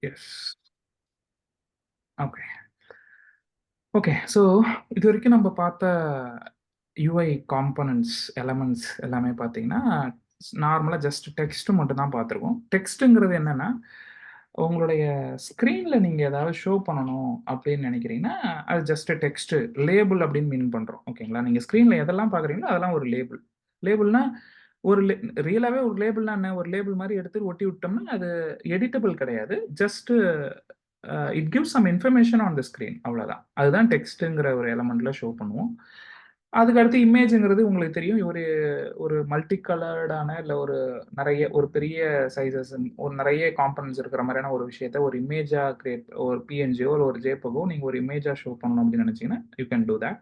S. Okay. Okay. So இது வரைக்கும் நம்ம பார்த்த யூஐ காம்பனன்ட்ஸ், எலமெண்ட்ஸ் எல்லாமே பார்த்தீங்கன்னா, நார்மலா ஜஸ்ட் டெக்ஸ்ட் மட்டும் தான் பார்த்துருக்கோம். டெக்ஸ்ட்டுங்கிறது என்னன்னா, உங்களுடைய ஸ்க்ரீன்ல நீங்க ஏதாவது ஷோ பண்ணணும் அப்படின்னு நினைக்கிறீங்கன்னா, அது ஜஸ்ட் டெக்ஸ்ட் லேபிள் அப்படின்னு மீன் பண்றோம். ஓகேங்களா? நீங்க ஸ்க்ரீன்ல எதெல்லாம் பார்க்குறீங்களோ அதெல்லாம் ஒரு லேபிள். லேபிள்னா ஒரு ரியலாவே ஒரு லேபிள்னா என்ன? ஒரு லேபிள் மாரி எடுத்து ஒட்டி விட்டோம்னா, அது எடிட்டபிள் கிடையாது. Just it gives some information on the screen அவ்வளோதான். அதுதான் டெக்ஸ்ட்டுங்கிற ஒரு எலமெண்ட்ல ஷோ பண்ணுவோம். அதுக்கடுத்து இமேஜ்ங்கிறது உங்களுக்கு தெரியும். ஒரு ஒரு மல்டி கலர்டான இல்ல ஒரு நெறைய ஒரு பெரிய சைஸஸ் ஒரு நெறைய காம்போனன்ட்ஸ் இருக்கிற மாரியான ஒரு விஷயத்த ஒரு இமேஜா கிரியேட் ஒரு பிஎன்ஜியோ இல்ல ஒரு ஜேபிஇஜியோ நீங்க ஒரு இமேஜா ஷோ பண்ணணும் அப்படின்னு நினைச்சீங்கன்னா, யூ கேன் டூ தட்.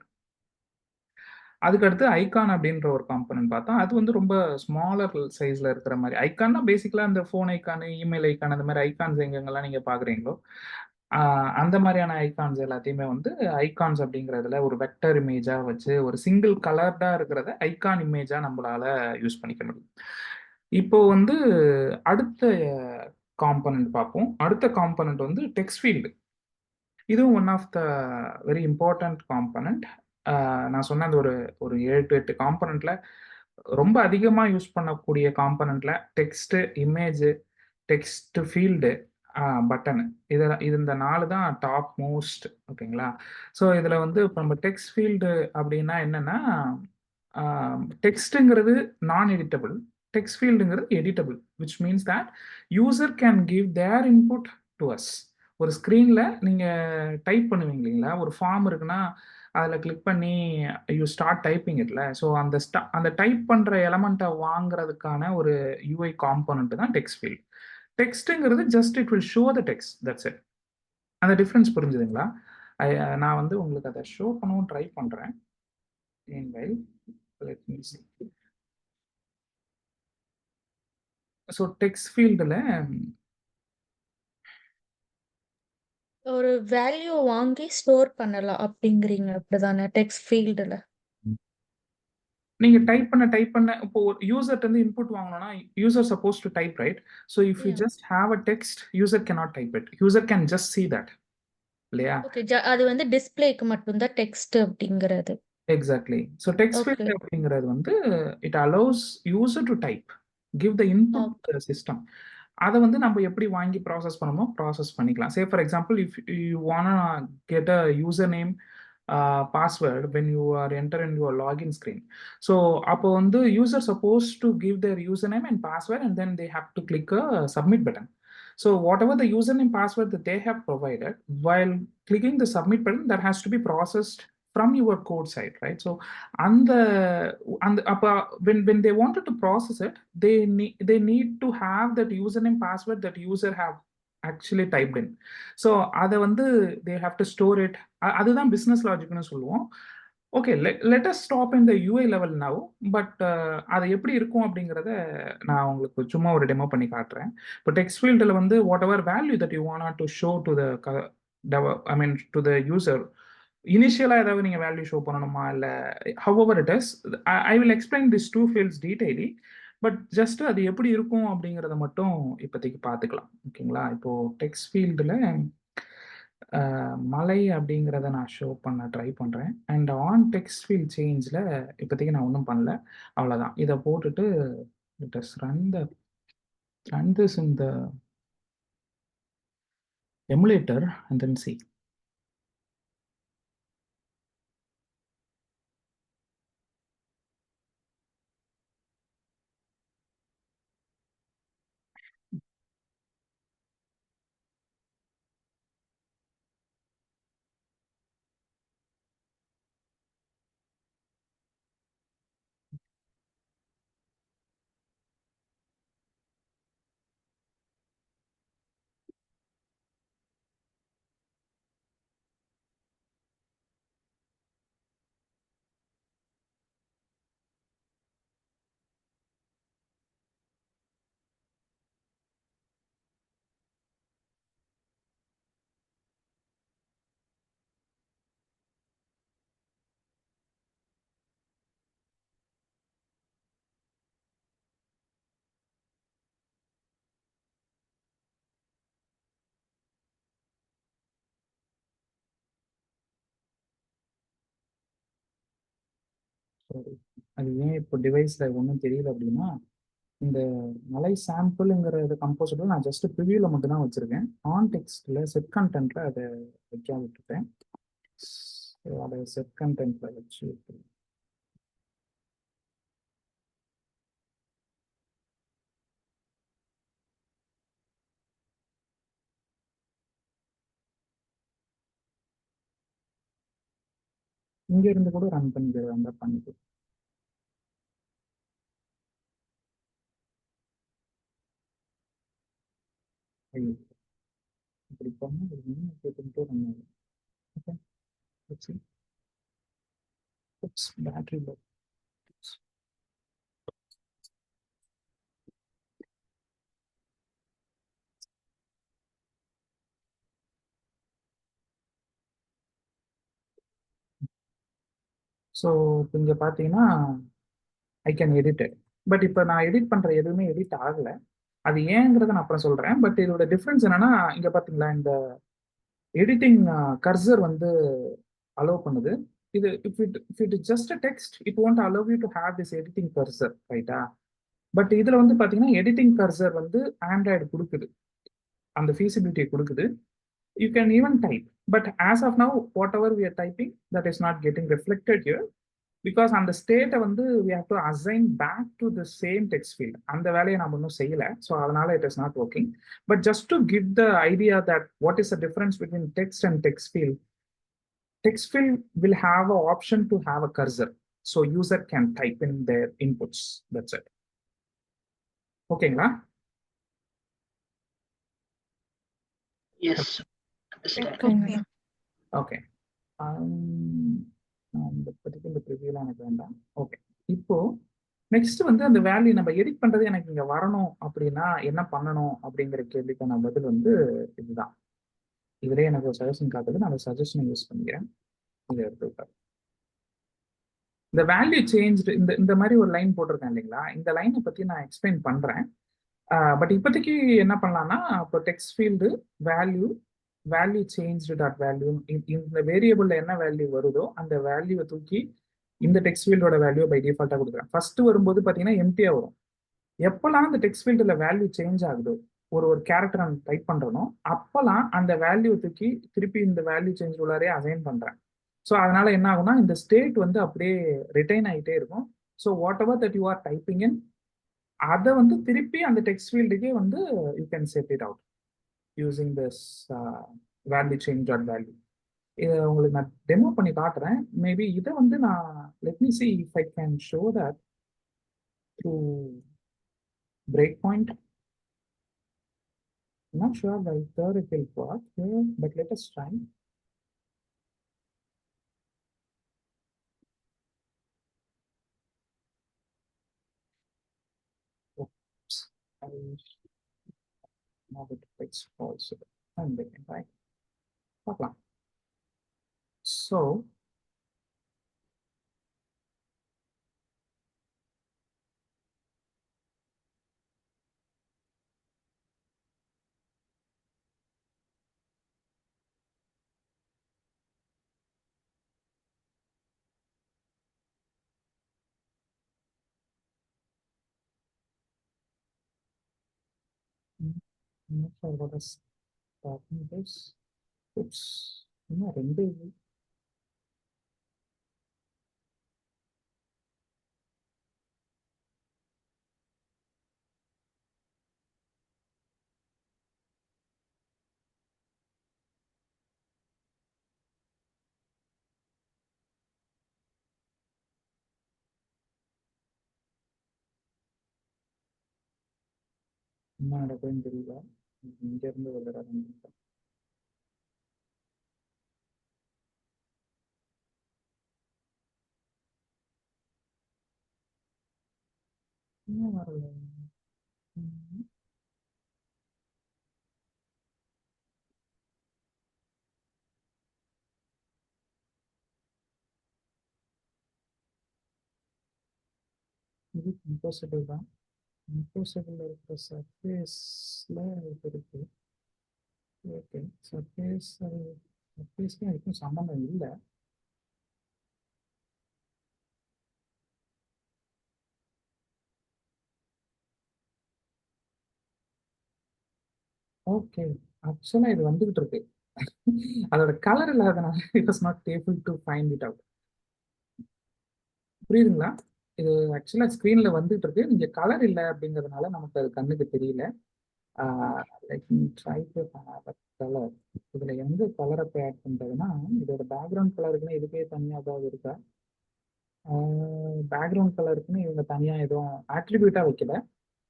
அதுக்கடுத்து ஐகான் அப்படின்ற ஒரு காம்போனன்ட் பார்த்தோம். அது வந்து ரொம்ப ஸ்மாலர் சைஸ்ல இருக்கிற மாரி. ஐகான்னா பேசிக்கலா அந்த ஃபோன் ஐகானு, இமெயில் ஐகான் அந்த மாரி ஐகான்ஸ் எங்கெங்கலாம் நீங்க பார்க்குறீங்களோ, ஆ அந்த மாரியான ஐகான்ஸ் எல்லாத்தையுமே வந்து ஐகான்ஸ் அப்படிங்கிறதுல ஒரு வெக்டர் இமேஜா வச்சு ஒரு சிங்கிள் கலர்டா இருக்கிறத ஐகான் இமேஜா நம்மளால யூஸ் பண்ணிக்க முடியும். இப்போ வந்து அடுத்த காம்போனன்ட் பார்ப்போம். அடுத்த காம்போனன்ட் வந்து டெக்ஸ்ட் ஃபீல்ட். இதுவும் one of the very important component. நான் சொன்ன அந்த ஒரு ஒரு 7 to 8 காம்போனன்ட்ல ரொம்ப அதிகமா யூஸ் பண்ணக்கூடிய காம்போனன்ட்ல text, image, text field, button இது இந்த 4 தான் டாப் மோஸ்ட். ஓகேங்களா? ஸோ இதுல வந்து இப்ப நம்ம டெக்ஸ்ட் ஃபீல்டு அப்படின்னா என்னன்னா, டெக்ஸ்ட்ங்கிறது நான் எடிட்டபிள். டெக்ஸ்ட் ஃபீல்டுங்கிறது editable. Which means that user can give their input to us. ஒரு ஸ்க்ரீன்ல நீங்க டைப் பண்ணுவீங்க இல்லைங்களா? ஒரு ஃபார்ம் இருக்குன்னா, அதில கிளிக் பண்ணி யூ ஸ்டார்ட் டைப்பிங் இட்ல. ஸோ அந்த டைப் பண்ற எலமெண்ட்ட வாங்குறதுக்கான ஒரு யூஐ காம்போனன்ட் தான் டெக்ஸ்ட் ஃபீல்ட். டெக்ஸ்ட்ங்கிறது just it will show the text. That's it. அந்த டிஃபரன்ஸ் புரிஞ்சுதுங்களா? நான் வந்து உங்களுக்கு அத ஷோ பண்ணவும் ட்ரை பண்றேன். Meanwhile let me see. So text ஃபீல்டுல ஒரு வேல்யூ வாங்கி ஸ்டோர் பண்ணலாம் அப்படிங்கிறீங்க அப்படிதானே டெக்ஸ்ட் ஃபீல்டுல? நீங்க டைப் பண்ண இப்போ ஒரு யூசர்ட்ட இருந்து இன்புட் வாங்கணும்னா, user suppose to type right? So if you hmm. Just have a text, user cannot type it. User can just see that. இல்லையா? ஓகே. அது வந்து டிஸ்ப்ளேக்கு மட்டும் தான் டெக்ஸ்ட் அப்படிங்கிறது. Exactly. So text okay. Field அப்படிங்கிறது வந்து it allows user to type. Give the input to okay. The system. அத வந்து நம்ம எப்படி வாங்கி ப்ராசஸ் பண்ணணுமோ ப்ராசஸ் பண்ணிக்கலாம். Say for example if you wanna get a user name, password when you are entering your login screen. So அப்போ வந்து user supposed to give their username and password and then they have to click a submit button. So whatever the username password that they have provided, while clicking the submit button, that has to be processed from your code side, right? So அந்த அந்த அப்ப when they wanted to process it, they need to have that username password that user have actually typed in. So அத வந்து they have to store it. அதுதான் business லாஜிக்னு சொல்லுவோம். Okay, let us stop in the UI level now. But அது எப்படி இருக்கும் அப்படிங்கிறத நான் உங்களுக்கு சும்மா ஒரு டெமோ பண்ணி காட்டுறேன். இப்போ டெக்ஸ்ட் ஃபீல்டில் வந்து whatever value that you want to show to the I mean to the user. இனிஷியலாக ஏதாவது நீங்கள் வேல்யூ ஷோ பண்ணணுமா இல்லை how it is, I will explain this two fields detailly. But just அது எப்படி இருக்கும் அப்படிங்கிறத மட்டும் இப்போதைக்கு பார்த்துக்கலாம். ஓகேங்களா? இப்போ டெக்ஸ்ட் ஃபீல்டில் மலை அப்படிங்கிறத நான் ஷோ பண்ண ட்ரை பண்ணுறேன். அண்ட் ஆன் டெக்ஸ்ட் ஃபீல்ட் சேஞ்சில் இப்போதைக்கு நான் ஒன்றும் பண்ணல. அவ்வளோதான். இதை போட்டுட்டு let us run this in the emulator and then see. சரி. அது ஏன் இப்போ டிவைஸ்ல ஒன்றும் தெரியல அப்படின்னா, இந்த மலை சாம்பிள்ங்கிற கம்போஸில் நான் ஜஸ்ட் ப்ரிவியூவில் மட்டும் தான் வச்சிருக்கேன். ஆன் டெக்ஸ்ட்ல செட் கண்டென்ட்ல அதை வைக்க விட்டுட்டேன். அதை செட் கண்டென்ட்ல வச்சு இங்க இருந்து கூட ரன் பண்ணிக்கிறது அந்த பண்ணிட்டு ஐயோ, இப்படி பண்ணா ஒரு மினிமம் கேட்டுக்கிட்டே ரன் ஆகும். Okay, let's see. Oops, battery low. So இப்போ இங்கே பார்த்தீங்கன்னா I can edit it. But இப்போ நான் எடிட் பண்ணுற எதுவுமே எடிட் ஆகலை. அது ஏங்கிறத நான் அப்புறம் சொல்கிறேன். பட் இதோட டிஃப்ரென்ஸ் என்னன்னா, இங்கே பார்த்தீங்களா இந்த எடிட்டிங் கர்சர் வந்து அலோவ் பண்ணுது. இது if it just text it won't allow you to have this editing cursor, ரைட்டா? பட் இதில் வந்து பார்த்தீங்கன்னா எடிட்டிங் கர்சர் வந்து ஆண்ட்ராய்டு கொடுக்குது, அந்த ஃபீசிபிலிட்டியை கொடுக்குது. You can even type, but as of now whatever we are typing that is not getting reflected here because on the state வந்து we have to assign back to the same text field. அந்த வேலையை நம்ம இன்னும் செய்யல, so அதனால it is not working. But just to give the idea that what is the difference between text and text field will have an option to have a cursor, so user can type in their inputs. That's it. ஓகேங்களா? Yes. ஓகேங்க. Okay. இந்த particular ப்ரிவியூலாம் எனக்கு வேண்டாம். Okay, இப்போ next வந்து அந்த value நம்ம edit பண்றது எனக்கு இங்க வரணும் அப்படின்னா என்ன பண்ணணும் அப்படிங்கிற கேள்விக்கான பதில் வந்து இதுதான். இதுலேயே எனக்கு ஒரு சஜஷன் காட்டுது, நான் அந்த சஜஷனை யூஸ் பண்ணிக்கிறேன். இதை எடுத்துக்கிட்டேன். இந்த வேல்யூ சேஞ்ச் இந்த இந்த மாதிரி ஒரு லைன் போட்டிருக்கேன் இல்லைங்களா, இந்த லைனை பத்தி நான் எக்ஸ்பிளைன் பண்றேன். பட் இப்போதைக்கு என்ன பண்ணலாம்னா, இப்போ text field value value change dot value, இந்த வேரியபிள்ல என்ன வேல்யூ வருதோ அந்த வேல்யூவை தூக்கி இந்த டெக்ஸ்ட் ஃபீல்டோட வேல்யூ பை டிஃபால்ட்டா கொடுக்குறேன். ஃபர்ஸ்ட் வரும்போது பார்த்தீங்கன்னா எம்டியா வரும். எப்பெல்லாம் அந்த டெக்ஸ்ட் ஃபீல்டில் வேல்யூ சேஞ்ச் ஆகுதோ, ஒரு ஒரு கேரக்டர் நான் டைப் பண்றனோ அப்பெல்லாம் அந்த வேல்யூ தூக்கி திருப்பி இந்த வேல்யூ சேஞ்ச் உள்ளாரே அசைன் பண்றேன். ஸோ அதனால என்ன ஆகும்னா இந்த ஸ்டேட் வந்து அப்படியே ரிட்டைன் ஆகிட்டே இருக்கும். So whatever that you are typing in அதை வந்து திருப்பி அந்த டெக்ஸ்ட் ஃபீல்டுக்கே வந்து you can set it out using this value change dot value. இதை உங்களுக்கு நான் டெமோ பண்ணி காட்டுறேன். மேபி இதை வந்து நான் let me see if I can show that through break point. Not sure whether it will work here, but let us try. Oops, I now it fix also. And they can try. பார்க்கலாம். So not sure what is starting this. Oops, இன்னும் ரெண்டு என்ன நடக்குதுன்னு தெரியல. இங்க இருந்து விளையாட ஆரம்பிச்சேன். இன்னும் வரல. இது இம்பாசிபிள் தான். இம்பாசிபிள் இருக்கிற சர்ஃபேஸ்ல இருக்கு. ஓகே, சர்ஃபேஸ்க்கும் இதுக்கும் சம்மந்தம் இல்லை. ஓகே. ஆக்சுவலா இது வந்துகிட்டு இருக்கு. அதோட கலர் இல்லாதனால it was not able to find it out. புரியுதுங்களா? இது ஆக்சுவலா ஸ்க்ரீன்ல வந்துட்டு இருக்கு. நீங்க கலர் இல்ல அப்படிங்கிறதுனால நமக்கு அது கண்ணுக்கு தெரியல. Let me try to have a colour. இதுல எங்க கலரை போய் ஆட் பண்றதுன்னா, இதோட பேக்ரவுண்ட் கலருக்குன்னு இதுக்கே தனியா ஏதாவது இருக்கா? பேக்ரவுண்ட் கலருக்குன்னு இவங்க தனியா எதுவும் ஆட்ரிபியூட்டா வைக்கல.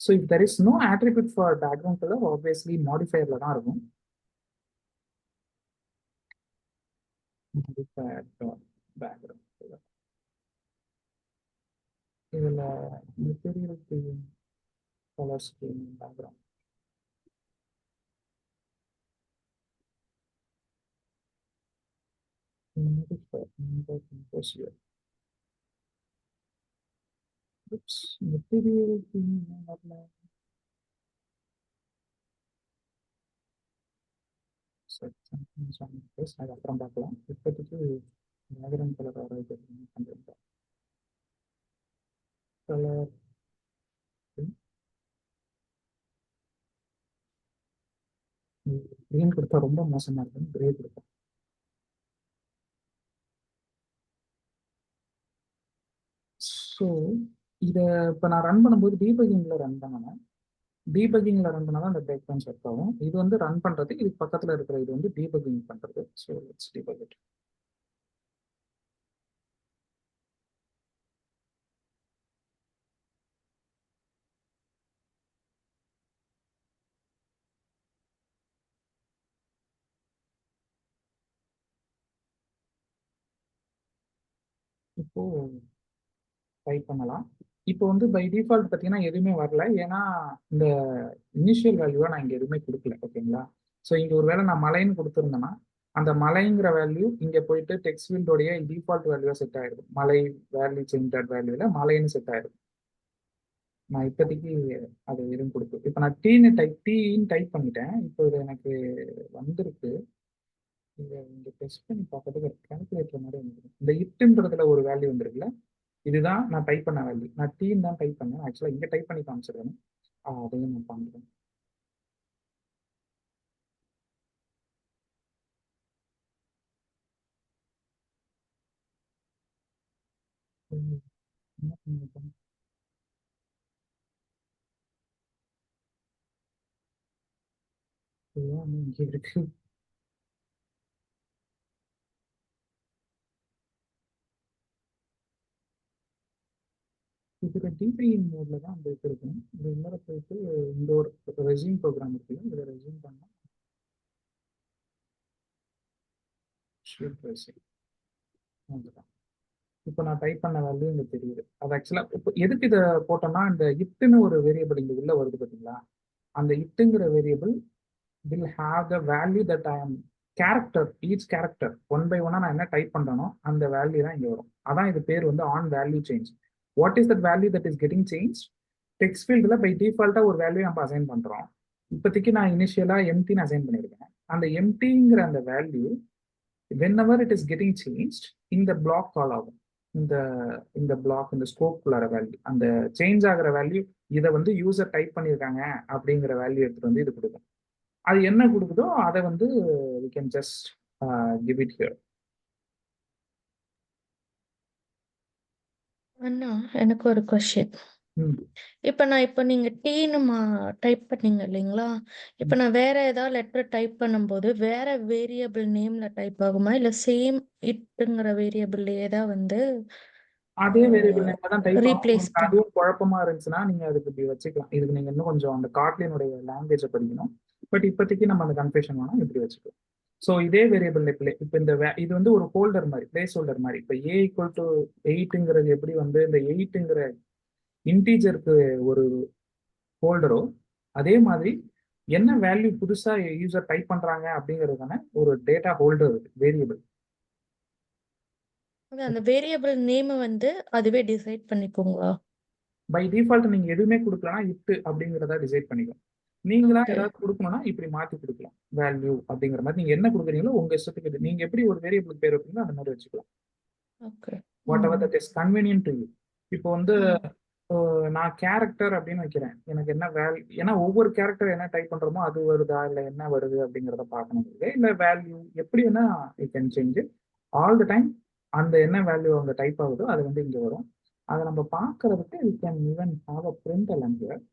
So if there is no attribute for background colour, obviously மாடிஃபயர்ல தான் இருக்கும். Modifier background colour. இதுல material scheme, colour scheme, background. Material scheme வரல. சரி, அது அப்புறம் பார்க்கலாம். இப்போதைக்கு பேக்ரவுண்ட் கலர் வர வைக்கிறது கலர் கிரீன் கொடுத்தா ரொம்ப மோசமா இருக்கும். கிரே கொடுத்தா. ஸோ இதை இப்போ நான் ரன் பண்ணும்போது டீபக்கிங்ல ரன் பண்ணணும். டீபக்கிங்ல ரன் பண்ணாதான் அந்த பிரேக் பாயிண்ட்ஸ் ஒர்க் ஆகும். இது வந்து ரன் பண்றது, இது பக்கத்துல இருக்கிற இது வந்து டீபக்கிங் பண்றது. So let's debug it. இப்போ டைப் பண்ணலாம். இப்போ வந்து பை டிஃபால்ட் பார்த்தீங்கன்னா எதுவுமே வரல. ஏன்னா இந்த இனிஷியல் வேல்யூவை நான் இங்கே எதுவுமே கொடுக்கல. ஓகேங்களா? ஸோ இங்கே ஒரு வேளை நான் மலைன்னு கொடுத்துருந்தேன்னா அந்த மலைங்கிற வேல்யூ இங்கே போயிட்டு டெக்ஸ்ட் ஃபீல்டோடைய டிஃபால்ட் வேல்யூவாக செட் ஆயிடும். மலை வேல்யூ சேஞ்ச் வேல்யூல மலைன்னு செட் ஆயிடும். நான் இப்போதைக்கு அது எதுவும் கொடுத்து இப்போ நான் டீன்னு டைப் பண்ணிட்டேன். இப்போ இது எனக்கு வந்திருக்கு. இதை இங்கே டெஸ்ட் பண்ணி பார்க்கறதுக்கு ஒரு கால்குலேட்டர் மாதிரி வந்துருக்கு. இந்த இட்டுன்றதுல ஒரு வேல்யூ வந்துருக்குல்ல, இதுதான் நான் டைப் பண்ண வேல்யூ. நான் டீன் தான் டைப் பண்ணேன். ஆக்சுவலாக இங்கே டைப் பண்ணி காமிச்சிருக்கேன். அதையும் நான் பண்ணுறேன். என்ன பண்ணிருக்கேன்? இதுதான் இங்கே இருக்கு. இதுல டிபிஇன் மோட்ல தான் அந்த இது இருக்கும். இது உள்ளார போயிட்டு இந்த ஒரு ரெஸ்யூம் ப்ரோக்ராம் இருக்குல்ல, இதை ரெஸ்யூம் பண்ணா ஷீட் ரெஸ்யூம் அதுதான். இப்போ நான் டைப் பண்ண வேல்யூ இங்க தெரியுது. அது ஆக்சுவலாக இப்போ எதுக்கு இதை போட்டோம்னா, இந்த இட்டுன்னு ஒரு வேரியபிள் இங்க உள்ள வருது பார்த்தீங்களா? அந்த இட்டுங்கிற variable will have the value that I am character, each character one by ஒன்னா நான் என்ன டைப் பண்றேனோ அந்த வேல்யூ தான் இங்க வரும். அதான் இது பேர் வந்து on value change. What is that value that is getting change? Text ஃபீல்டில் பை டிஃபால்ட்டா ஒரு வேல்யூ நம்ம அசைன் பண்றோம். இப்போதைக்கு நான் இனிஷியலா எம்டின்னு அசைன் பண்ணியிருக்கேன். அந்த எம்டிங்கிற அந்த value whenever it is getting changed இந்த பிளாக் கால் ஆகும். இந்த பிளாக் இந்த ஸ்கோப்புக்குள்ளார வேல்யூ, அந்த சேஞ்ச் ஆகிற வேல்யூ இதை வந்து யூசர் டைப் பண்ணியிருக்காங்க அப்படிங்கிற வேல்யூ எடுத்துட்டு வந்து இது கொடுக்கும். அது என்ன கொடுக்குதோ அதை வந்து we can just give it here. அண்ணா எனக்கு ஒரு கொஸ்டின். இப்போ நீங்க டீன்னு டைப் பண்ணீங்க இல்லைங்களா? இப்போ நான் வேற ஏதாவது லெட்டர் டைப் பண்ணும்போது வேற வேரியபிள் நேம்ல டைப் ஆகுமா, இல்ல சேம் இட்டுங்கிற வேரியபிள்லயே தான் வந்து அதே வேரியபிள் நேம்ல தான் டைப் ஆகும். ரீப்ளேஸ் உங்களுக்கு அதுவும் குழப்பமா இருந்துச்சுன்னா நீங்க அதுக்கு இப்படி வச்சுக்கலாம். இதுக்கு நீங்க இன்னும் கொஞ்சம் அந்த காட்லினுடைய லாங்குவேஜை படிக்கணும். பட் இப்போதைக்கு நம்ம அந்த கன்ஃபியூஷன் வேணாம், இப்படி வச்சுக்கலாம். ஸோ இதே வேரியபிள் இப்போ இந்த இது வந்து ஒரு ஹோல்டர் மாதிரி, பிளேஸ் ஹோல்டர் மாதிரி. இப்போ ஏ ஈக்குவல் டு 8ங்கிறது எப்படி வந்து இந்த 8ங்கிற இன்டீஜருக்கு ஒரு ஹோல்டரோ, அதே மாதிரி என்ன வேல்யூ புதுசா யூசர் டைப் பண்றாங்க அப்படிங்கிறதுக்கான ஒரு டேட்டா ஹோல்டர் வேரியபிள். அந்த வேரியபிள் நேம் வந்து அதுவே டிசைட் பண்ணிக்கோங்களா? பை டிஃபால்ட் நீங்க எதுவுமே கொடுக்கலாம், இட்டு அப்படிங்கிறத டிசைட் பண்ணிக்கலாம். நீங்களா ஏதாவது கொடுக்கணும்னா இப்படி மாற்றி கொடுக்கலாம். வேல்யூ அப்படிங்கிற மாதிரி நீங்க என்ன கொடுக்குறீங்களோ உங்க இஷ்டத்துக்கு நீங்க எப்படி ஒரு வேரியபிளுக்கு பேர் வைப்பீங்களோ அந்த மாதிரி வச்சுக்கலாம். What ever that is convenient to you. இப்போ வந்து நான் கேரக்டர் அப்படின்னு வைக்கிறேன். எனக்கு என்ன ஏன்னா ஒவ்வொரு கேரக்டர் என்ன டைப் பண்றோமோ அது வருதா இல்லை என்ன வருது அப்படிங்கிறத பார்க்கணும். இல்லை வேல்யூ எப்படி வேணா you can change all the time. அந்த என்ன வேல்யூ அங்கே டைப் ஆகுதோ அது வந்து இங்கே வரும். அதை நம்ம பார்க்கறதுக்கு you can even have a print language.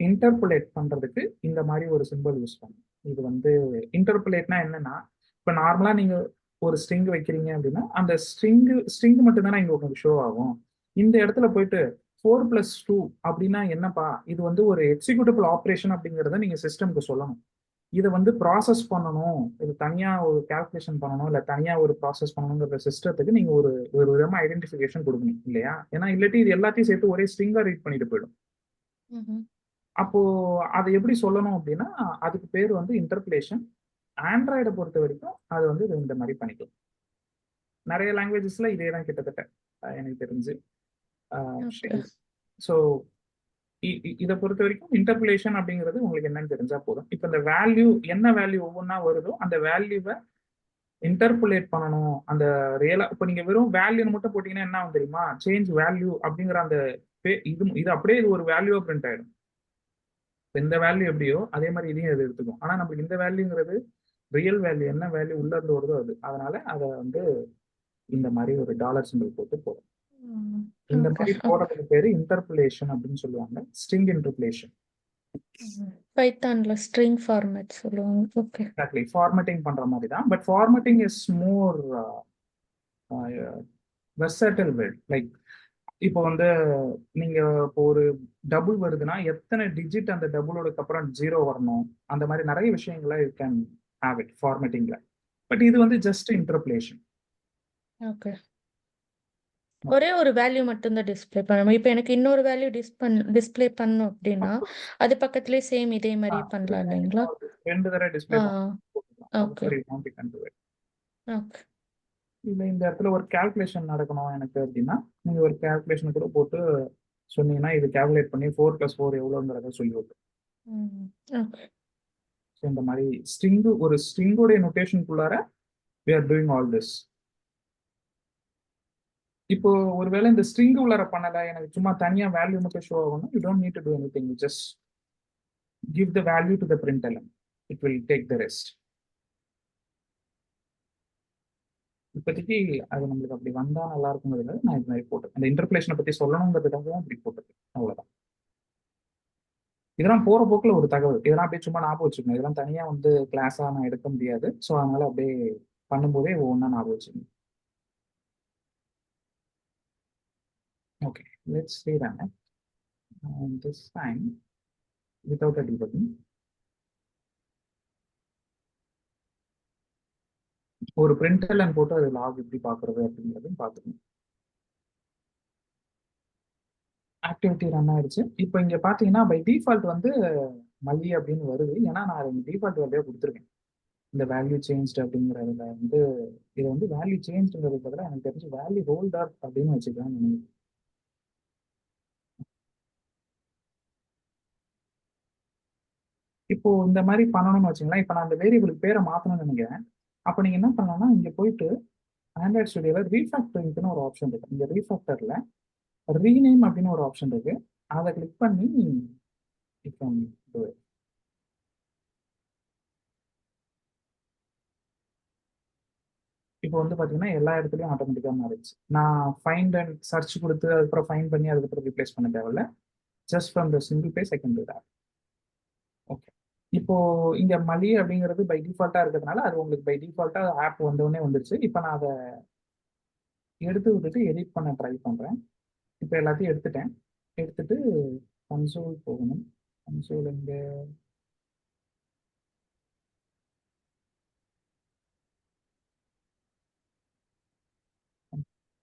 Interpolate பண்றதுக்கு இந்த மாதிரி ஒரு சிம்பிள் யூஸ் பண்ணும். இது வந்து இன்டர்புலேட்னா என்னன்னா, இப்போ நார்மலா நீங்க ஒரு ஸ்ட்ரிங் வைக்கிறீங்க அப்படின்னா அந்த ஸ்ட்ரிங் மட்டும் தானே இங்க உங்களுக்கு ஷோ ஆகும். இந்த இடத்துல போயிட்டு 4+2 அப்படின்னா என்னப்பா, இது வந்து ஒரு எக்ஸிக்யூட்டபிள் ஆப்ரேஷன் அப்படிங்கிறத நீங்க சிஸ்டம்க்கு சொல்லணும். இதை வந்து ப்ராசஸ் பண்ணணும், இது தனியா ஒரு கால்குலேஷன் பண்ணணும், இல்லை தனியா ஒரு ப்ராசஸ் பண்ணணுங்கிற சிஸ்டத்துக்கு நீங்க ஒரு ஒரு விதமா ஐடென்டிஃபிகேஷன் கொடுக்கணும் இல்லையா? ஏன்னா இல்லாட்டி இது எல்லாத்தையும் சேர்த்து ஒரே ஸ்ட்ரிங்கா ரீட் பண்ணிட்டு போயிடும். அப்போ அதை எப்படி சொல்லணும் அப்படின்னா அதுக்கு பேர் வந்து இன்டர்பிளேஷன். ஆண்ட்ராய்டை பொறுத்த வரைக்கும் அது வந்து இந்த மாதிரி பண்ணிக்கலாம். நிறைய லாங்குவேஜஸ்ல இதே தான் கிட்டத்தட்ட எனக்கு தெரிஞ்சு. ஸோ இதை பொறுத்த வரைக்கும் இன்டர்பிளேஷன் அப்படிங்கிறது உங்களுக்கு என்னன்னு தெரிஞ்சா போதும். இப்போ இந்த வேல்யூ என்ன வேல்யூ ஒவ்வொன்றா வருதோ அந்த வேல்யூவை இன்டர்புலேட் பண்ணணும். அந்த ரியலா இப்போ நீங்க வெறும் வேல்யூன்னு மட்டும் போட்டீங்கன்னா என்ன ஆகும் தெரியுமா? சேஞ்ச் வேல்யூ அப்படிங்கிற அந்த இது அப்படியே இது ஒரு வேல்யூவா பிரிண்ட் ஆயிடும். இந்த வேல்யூ எப்படியோ அதே மாதிரி இதையும் அது எடுத்துக்கும். ஆனா நமக்கு இந்த வேல்யூங்கிறது ரியல் வேல்யூ, என்ன வேல்யூ உள்ள இருந்து வருதோ அது. அதனால அதை வந்து இந்த மாதிரி ஒரு டாலர் சிம்பிள் போட்டு போடும். இந்த மாதிரி போடுறதுக்கு பேரு இன்டர்புலேஷன் அப்படின்னு சொல்லுவாங்க. String interpolation. பைத்தான்ல ஸ்ட்ரிங் ஃபார்மேட் சொல்லுவாங்க. ஓகே, எக்ஸாக்ட்லி ஃபார்மேட்டிங் பண்ற மாதிரி தான். But formatting is more versatile word. Like இப்போ வந்து நீங்க இப்போ ஒரு டபுள் வருதுன்னா எத்தனை டிஜிட் அந்த டபுளோட அப்புறம் 0 வரணும், அந்த மாதிரி நிறைய விஷயங்களை யூ கேன் ஹேவ் இட் ஃபார்மேட்டிங்ல. பட் இது வந்து ஜஸ்ட் இன்டர்புலேஷன். ஓகே. ஒரே ஒரு வேல்யூ மட்டும் தான் டிஸ்ப்ளே பண்ணணும். இப்போ எனக்கு இன்னொரு வேல்யூ டிஸ்ப்ளே பண்ணணும் அப்படின்னா அது பக்கத்துலயே சேம் இதே மாதிரி பண்ணலாம் இல்லைங்களா? ரெண்டு தடவை டிஸ்ப்ளே ஓகே. ஓகே. இல்லை இந்த இடத்துல ஒரு கால்குலேஷன் நடக்கணும் எனக்கு அப்படின்னா நீங்க ஒரு கால்குலேஷன் கூட போட்டு சொன்னீங்கன்னா இது கால்குலேட் பண்ணி 4+4 எவ்வளோங்கிறத சொல்லி விட்டுரும். இந்த மாதிரி ஒரு ஸ்ட்ரிங்கோடைய நோட்டேஷனுக்குள்ளார we are doing all this. இப்போ ஒருவேளை இந்த ஸ்ட்ரிங் உள்ளார பண்ணல, எனக்கு சும்மா தனியா வேல்யூ மட்டும் ஷோ ஆகணும், you don't need to do anything, you just give the value to the println, it will take the rest. இப்போதைக்கு அது நம்மளுக்கு அப்படி வந்தா நல்லா இருக்குங்கிறது நான் இது மாதிரி போட்டேன். அந்த இன்டர்பிளேஷனை பத்தி சொல்லணுங்கிறதுக்காகவும் அப்படி போட்டிருக்கேன். அவ்வளவுதான். இதெல்லாம் போற போக்குல ஒரு தகவல். இதெல்லாம் அப்படியே சும்மா ஞாபகம் வச்சுக்கணும். இதெல்லாம் தனியா வந்து கிளாஸா நான் எடுக்க முடியாது. ஸோ அதனால அப்படியே பண்ணும்போதே ஒவ்வொன்றா ஞாபகம் வச்சுக்கணும். Okay, let's say that this time without a debugging. ஒரு println போட்டு அது லாக் எப்படி பார்க்கறது அப்படிங்கிறதையும் பார்த்துக்கணும். ஆக்டிவிட்டி ரன் ஆயிடுச்சு. இப்போ இங்க பாத்தீங்கன்னா பை டிஃபால்ட் வந்து மல்லி அப்படின்னு வருது. ஏன்னா நான் டிஃபால்ட் வேல்யூ கொடுத்துருக்கேன். இந்த வேல்யூ சேஞ்ச் அப்படிங்கிறதுல வந்து இது வந்து வேல்யூ சேஞ்ச்ங்கிறது பதிலாக எனக்கு தெரிஞ்சு வேல்யூ ஹோல்டர் அப்படின்னு வச்சுக்கலாம். இப்போ இந்த மாதிரி பண்ணணும்னு வச்சுங்களேன். இப்போ நான் அந்த வேரியபிளுக்கு பேரை மாற்றணும்னு நினைக்கிறேன். அப்போ நீங்கள் என்ன பண்ணலாம்னா இங்கே போயிட்டு ஆண்ட்ராய்ட் ஸ்டுடியோவில் ரீஃபேக்டரிங்னு ஒரு ஆப்ஷன் இருக்கு. இந்த ரீஃபேக்டரில் ரீநேம் அப்படின்னு ஒரு ஆப்ஷன் இருக்கு. அதை கிளிக் பண்ணி இப்போ இப்போ வந்து பார்த்தீங்கன்னா எல்லா இடத்துலையும் ஆட்டோமேட்டிக்காக மாறிடுச்சு. நான் ஃபைண்ட் அண்ட் சர்ச் கொடுத்து அதுக்கப்புறம் ஃபைண்ட் பண்ணி அதுக்கப்புறம் ரீப்ளேஸ் பண்ண தேவையில்ல. Just from the single page I can to that. Okay. இப்போ இங்க மலி அப்படிங்கிறது பை டிஃபால்ட்டா இருக்கிறதுனால அது உங்களுக்கு பை டிஃபால்ட்டா ஆப் வந்தோடனே வந்துருச்சு. இப்போ நான் அதை எடுத்து விட்டுட்டு எடிட் பண்ண ட்ரை பண்றேன். இப்போ எல்லாத்தையும் எடுத்துட்டு கன்சோல் போகணும். கன்சோல் இங்க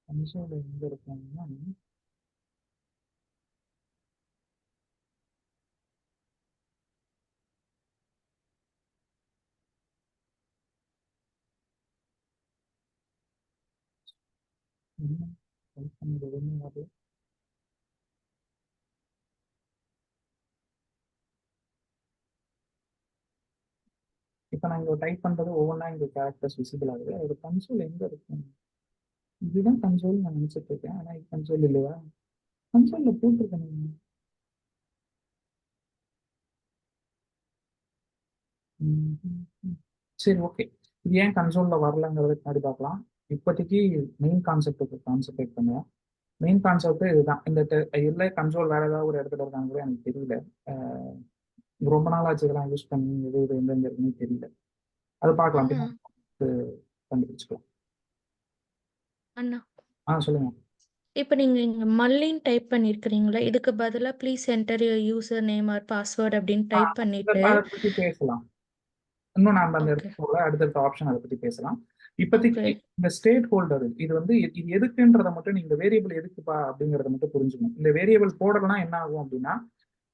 கன்சோல் எங்க இருக்கணும்னா இப்போ நான் இங்கே டைப் பண்ணுறது ஒவ்வொன்றா இங்கே கேரக்டர்ஸ் விசிபிள் ஆகுது. அது கன்சோல் எங்கே இருக்கும்? இதுதான் கன்சோல் நான் நினச்சிட்டு இருக்கேன். ஆனால் இது கன்சோல் இல்லையா? கன்சோலில் போட்டிருக்கேன். சரி, ஓகே. இது ஏன் கன்சோலில் வரலங்கிறதுக்கு முன்னாடி பார்க்கலாம். இப்போதைக்கு மெயின் கான்செப்டுக்கு கான்சென்ட்ரேட் பண்ணுவேன். மெயின் கான்செப்ட் இதுதான். இந்த இல்லை கன்சோல் வேற ஏதாவது ஒரு இடத்துல இருக்காங்க கூட எனக்கு தெரியல. ரொம்ப நாள் ஆச்சு இதெல்லாம் யூஸ் பண்ணி எது இது எந்தெந்த இருக்குன்னு தெரியல. அது பார்க்கலாம். கண்டுபிடிச்சுக்கலாம். அண்ணா சொல்லுங்க. இப்போ நீங்க இங்க மல்லின்னு டைப் பண்ணிருக்கிறீங்களா, இதுக்கு பதிலா please enter your user name or password அப்படின்னு டைப் பண்ணிட்டு அதை பற்றி பேசலாம். இன்னும் நம்ம அந்த ஓகே இடத்துல அடுத்தடுத்த ஆப்ஷன் அதை பத்தி பேசலாம். இப்போதைக்கு ஓகே இந்த ஸ்டேட் ஹோல்டர் இது வந்து இது எதுக்குன்றதை மட்டும் நீங்க வேரியபிள் எதுக்குப்பா அப்படிங்கறத மட்டும் புரிஞ்சுக்கணும். இந்த வேரியபிள் போடலாம் என்ன ஆகும் அப்படின்னா,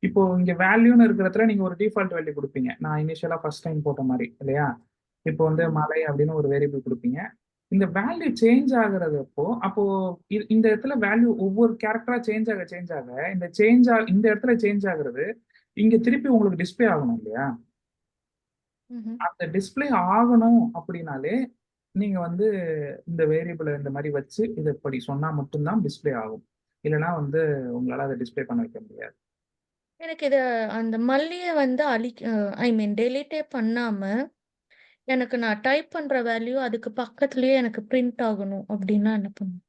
இப்போ இங்க வேல்யூன்னு இருக்கிறதுல நீங்க ஒரு டிஃபால்ட் வேல்யூ கொடுப்பீங்க. நான் இனிஷியலா ஃபர்ஸ்ட் டைம் போட்ட மாதிரி இல்லையா? இப்போ வந்து மலை அப்படின்னு ஒரு வேரியபிள் கொடுப்பீங்க. இந்த வேல்யூ சேஞ்ச் ஆகுறது அப்போ இந்த இடத்துல வேல்யூ ஒவ்வொரு கேரக்டரா சேஞ்ச் ஆக இந்த இடத்துல சேஞ்ச் ஆகுறது இங்க திருப்பி உங்களுக்கு டிஸ்பிளே ஆகணும் இல்லையா? அந்த டிஸ்பிளே ஆகணும் அப்படின்னாலே நீங்க வந்து இந்த வேரியபிளை இந்த மாதிரி வச்சு இதை இப்படி சொன்னா மட்டும்தான் டிஸ்பிளே ஆகும். இல்லைன்னா வந்து உங்களால அதை டிஸ்பிளே பண்ண வைக்க முடியாது. எனக்கு இத அந்த மல்லியை வந்து ஐ மீன் டெலிட்டே பண்ணாம எனக்கு நான் டைப் பண்ற வேல்யூ அதுக்கு பக்கத்துலயே எனக்கு பிரிண்ட் ஆகணும் அப்படின்னா என்ன பண்ணும்?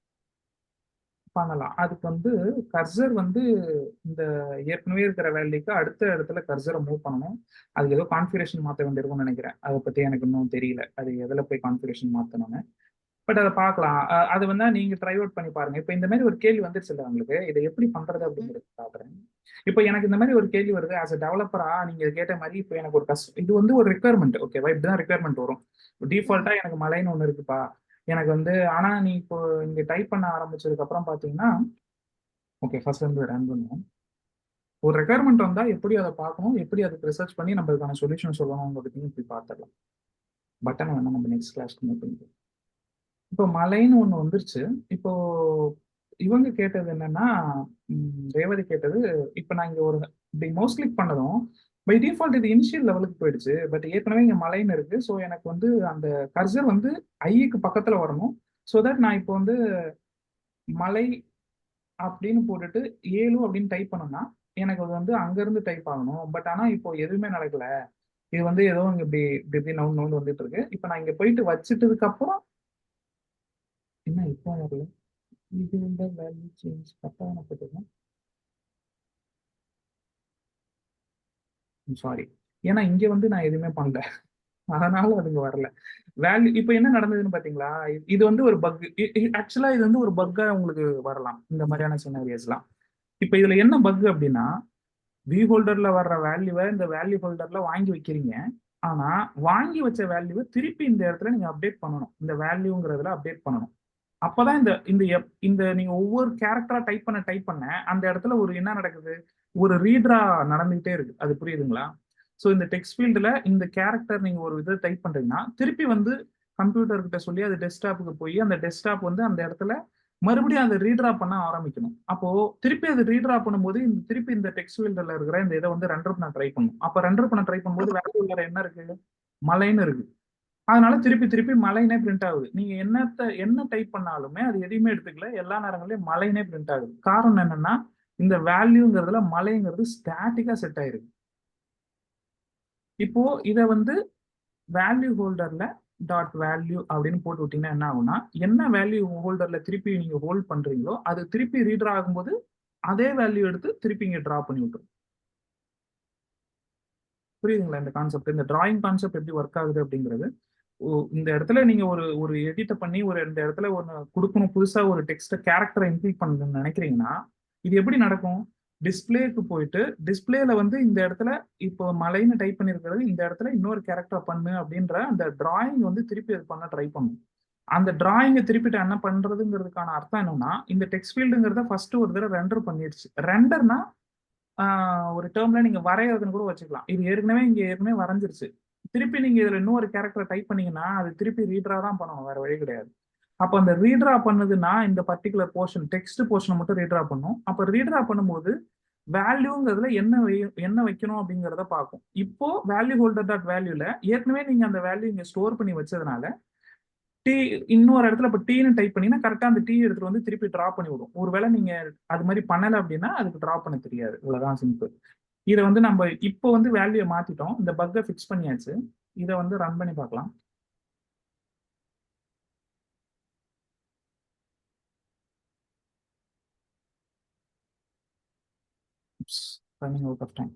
பண்ணலாம். அதுக்கு வந்து கர்சர் வந்து இந்த ஏற்கனவே இருக்கிற வேல்யூக்கு அடுத்த இடத்துல கர்சரை மூவ் பண்ணணும். அதுக்கு ஏதோ கான்ஃபிகரேஷன் மாற்ற வேண்டியிருக்கும்னு நினைக்கிறேன். அதை பத்தி எனக்கு இன்னும் தெரியல, அது எதில் போய் கான்ஃபிகரேஷன் மாற்றணும்னு. பட் அதை பார்க்கலாம். அது வந்து நீங்க ட்ரை அவுட் பண்ணி பாருங்க. இப்போ இந்த மாதிரி ஒரு கேள்வி வந்துருச்சு இல்லை உங்களுக்கு, இதை எப்படி பண்றது அப்படிங்கிறது பாக்குறேன். இப்போ எனக்கு இந்த மாதிரி ஒரு கேள்வி வருது. ஆஸ் அ டெவலப்பரா நீங்க கேட்ட மாதிரி இப்போ எனக்கு ஒரு இது வந்து ஒரு ரெக்குயர்மெண்ட். ஓகேவா? இப்படிதான் ரெக்குயர்மெண்ட் வரும். டிஃபால்ட்டா எனக்கு மலைன்னு ஒன்று இருக்குப்பா எனக்கு வந்து. ஆனா நீ இப்போ இங்க டைப் பண்ண ஆரம்பிச்சதுக்கு அப்புறம் பாத்தீங்கன்னா, ஓகே ஃபர்ஸ்ட் வந்து ரன் பண்ணுவோம். ஒரு ரெக்குயர்மெண்ட் வந்தா எப்படி அதை பார்க்கணும், எப்படி அதுக்கு ரிசர்ச் பண்ணி நம்மளுக்கான சொல்யூஷன் சொல்லணுங்கிறதையும் இப்படி பார்த்துடலாம். பட்டனை வேணா நம்ம நெக்ஸ்ட் கிளாஸ்க்கு மூவ் பண்ணிக்கலாம். இப்போ மலைன்னு ஒண்ணு வந்துருச்சு. இப்போ இவங்க கேட்டது என்னன்னா, ரேவதி கேட்டது, இப்போ நான் இங்க ஒரு இப்படி மவுஸ் கிளிக் பண்ணதும் பை டிஃபால்ட் இது இனிஷியல் லெவலுக்கு போயிடுச்சு. பட் ஏற்கனவே இங்க மலைன்னு இருக்கு. ஸோ எனக்கு வந்து அந்த கர்சர் வந்து ஐக்கு பக்கத்துல வரணும். ஸோ தட் நான் இப்போ வந்து மலை அப்படின்னு போட்டுட்டு 7 அப்படின்னு டைப் பண்ணோம்னா எனக்கு அது வந்து அங்கிருந்து டைப் ஆகணும். பட் ஆனா இப்போ எதுவுமே நடக்கல. இது வந்து ஏதோ இங்க இப்படி இப்படி நவுந்து வந்துட்டு இருக்கு. இப்போ நான் இங்க போயிட்டு வச்சுட்டதுக்கு அப்புறம் என்ன இப்போ வரல, இது இந்த வேல்யூ சேஞ்ச் கரெக்டாக போட்டுருக்கேன். சாரி, ஏன்னா இங்க வந்து நான் எதுவுமே பண்ணல, அதனால அதுங்க வரல வேல்யூ. இப்போ என்ன நடந்ததுன்னு பாத்தீங்களா? இது வந்து ஒரு பக். ஆக்சுவலா இது வந்து ஒரு பக்கா உங்களுக்கு வரலாம் இந்த மாதிரியான சினாரியோஸ்லாம். இப்போ இதுல என்ன பக் அப்படின்னா, வி ஹோல்டர்ல வர்ற வேல்யூவை இந்த வேல்யூ ஹோல்டர்ல வாங்கி வைக்கிறீங்க. ஆனா வாங்கி வச்ச வேல்யூவை திருப்பி இந்த இடத்துல நீங்க அப்டேட் பண்ணணும். இந்த வேல்யூங்கிறதுல அப்டேட் பண்ணணும். அப்பதான் இந்த இந்த இந்த நீங்க ஒவ்வொரு கேரக்டரா டைப் பண்ண அந்த இடத்துல ஒரு என்ன நடக்குது, ஒரு ரீட்ரா நடந்துகிட்டே இருக்கு. அது புரியுதுங்களா? ஸோ இந்த டெக்ஸ்ட் ஃபீல்டுல இந்த கேரக்டர் நீங்க ஒரு இதை டைப் பண்றீங்கன்னா திருப்பி வந்து கம்ப்யூட்டர் கிட்ட சொல்லி அது டெஸ்க்டாப்புக்கு போய் அந்த டெஸ்க்டாப் வந்து அந்த இடத்துல மறுபடியும் அதை ரீட்ரா பண்ண ஆரம்பிக்கணும். அப்போ திருப்பி அதை ரீட்ரா பண்ணும்போது இந்த திருப்பி இந்த டெக்ஸ்ட் ஃபீல்டில் இருக்கிற இந்த இதை வந்து ரெண்டர் பண்ண ட்ரை பண்ணும். அப்போ ரெண்டர் பண்ண ட்ரை பண்ணும்போது வேல்யூ என்ன இருக்கு, மலைன்னு இருக்கு. அதனால திருப்பி திருப்பி மலைனே பிரிண்ட் ஆகுது. நீங்க என்ன டைப் பண்ணாலுமே அது எதையுமே எடுத்துக்கல, எல்லா நேரங்களையும் மலைனே பிரிண்ட் ஆகுது. காரணம் என்னன்னா இந்த வேல்யூங்கிறதுல மலைங்கிறது ஸ்டாட்டிக்கா செட் ஆயிருக்கு. இப்போ இதை வந்து வேல்யூ ஹோல்டர்ல டாட் வேல்யூ அப்படின்னு போட்டு விட்டீங்கன்னா என்ன ஆகும்னா, என்ன வேல்யூ ஹோல்டர்ல திருப்பி நீங்க ஹோல்ட் பண்றீங்களோ அது திருப்பி ரீட்ரா ஆகும்போது அதே வேல்யூ எடுத்து திருப்பி இங்க டிரா பண்ணி விட்டுரும். புரியுதுங்களா இந்த கான்செப்ட்? இந்த டிராயிங் கான்செப்ட் எப்படி ஒர்க் ஆகுது அப்படிங்கிறது. இந்த இடத்துல நீங்க ஒரு எடிட்டை பண்ணி இந்த இடத்துல ஒன்று கொடுக்கணும், புதுசா ஒரு டெக்ஸ்ட் கேரக்டரை இன்க்ளூட் பண்ணணும்னு நினைக்கிறீங்கன்னா இது எப்படி நடக்கும்? டிஸ்பிளேக்கு போயிட்டு டிஸ்பிளேல வந்து இந்த இடத்துல இப்போ மலைன்னு டைப் பண்ணிருக்கிறது இந்த இடத்துல இன்னொரு கேரக்டர் பண்ணு அப்படின்ற அந்த டிராயிங் வந்து திருப்பி அது பண்ண ட்ரை பண்ணும். அந்த டிராயிங்கை திருப்பிட்டு என்ன பண்றதுங்கிறதுக்கான அர்த்தம் என்னன்னா, இந்த டெக்ஸ்ட் ஃபீல்டுங்கிறத ஃபர்ஸ்ட் ஒரு தடவை ரெண்டர் பண்ணிடுச்சு. ரெண்டர்னா ஒரு டேர்ம்ல நீங்க வரையறதுன்னு கூட வச்சுக்கலாம். இது ஏற்கனவே வரைஞ்சிருச்சு. திருப்பி நீங்க இதுல இன்னொரு கேரக்டர் டைப் பண்ணீங்கன்னா அது திருப்பி ரீட்ரா தான் பண்ணணும், வேற வழி கிடையாது. அப்போ அந்த ரீட்ரா பண்ணுதுன்னா இந்த பர்டிகுலர் போர்ஷன் டெக்ஸ்ட் போர்ஷனை மட்டும் ரீட்ரா பண்ணும். அப்போ ரீட்ரா பண்ணும்போது வேல்யூங்கிறதுல என்ன வைக்கணும் அப்படிங்கிறத பார்க்கும். இப்போ வேல்யூ ஹோல்டர் டாட் வேல்யூல ஏற்கனவே நீங்க அந்த வேல்யூ இங்க ஸ்டோர் பண்ணி வச்சதுனால டி இன்னொரு இடத்துல இப்போ டீன்னு டைப் பண்ணீங்கன்னா கரெக்டாக அந்த டீ எடுத்துட்டு வந்து திருப்பி ட்ரா பண்ணி விடும். ஒருவேளை நீங்க அது மாதிரி பண்ணலை அப்படின்னா அதுக்கு ட்ரா பண்ண தெரியாது. இவ்வளவுதான் சிம்பிள். இதை வந்து நம்ம இப்போ வந்து வேல்யூ மாத்திட்டோம், இந்த பக்கை ஃபிக்ஸ் பண்ணியாச்சு. இதை வந்து ரன் பண்ணி பார்க்கலாம். Running out of time.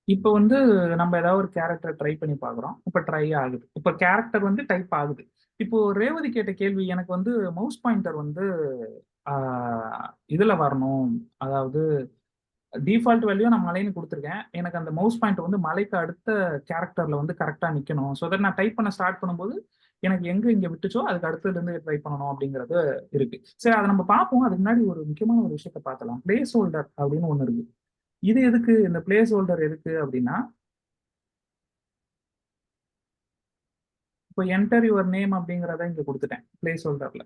இப்போ வந்து நம்ம ஏதாவது ஒரு கேரக்டர் ட்ரை பண்ணி பார்க்குறோம். இப்போ ட்ரை ஆகுது. இப்போ கேரக்டர் வந்து டைப் ஆகுது. இப்போ ரேவதி கேட்ட கேள்வி, எனக்கு வந்து மவுஸ் பாயிண்டர் வந்து இதுல வரணும், அதாவது டிஃபால்ட் வேல்யூ நான் மலைன்னு கொடுத்துருக்கேன். எனக்கு அந்த மவுஸ் பாயிண்ட் வந்து மலைக்கு அடுத்த கேரக்டர்ல வந்து கரெக்டா நிக்கணும். ஸோ தட் நான் டைப் பண்ண ஸ்டார்ட் பண்ணும்போது எனக்கு எங்க இங்க விட்டுச்சோ அதுக்கு அடுத்ததுல இருந்து ட்ரை பண்ணணும் அப்படிங்கிறது இருக்கு. சரி, அதை நம்ம பார்ப்போம். அதுக்கு முன்னாடி ஒரு முக்கியமான ஒரு விஷயத்த பார்த்தலாம். பிளேஸ் ஹோல்டர் அப்படின்னு ஒண்ணு இருக்கு. இது எதுக்கு? இந்த பிளேஸ் ஹோல்டர் எதுக்கு அப்படின்னா, இப்போ என்டர் யுவர் நேம் அப்படிங்கிறத இங்க கொடுத்துட்டேன் பிளேஸ் ஹோல்டர்ல.